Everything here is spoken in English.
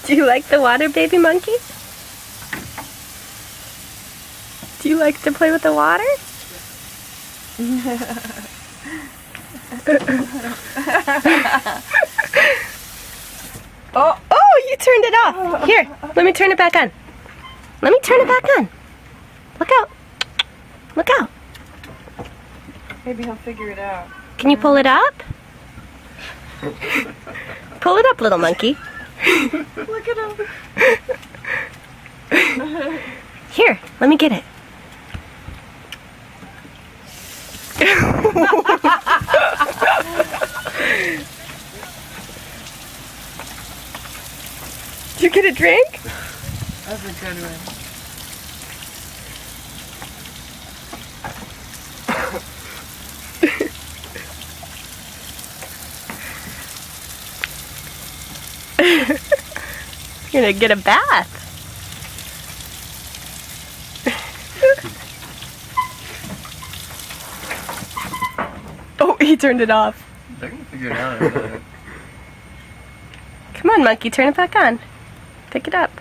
Do you like the water, baby monkey? Do you like to play with the water? Oh, you turned it off. Here, let me turn it back on. Let me turn it back on. Look out. Look out. Maybe he'll figure it out. Can you pull it up? Pull it up, little monkey. Look at him. Here, let me get it. Did you get a drink? That's a good one. You're gonna get a bath. Oh, he turned it off. They're gonna figure it out. Come on, monkey, turn it back on. Pick it up.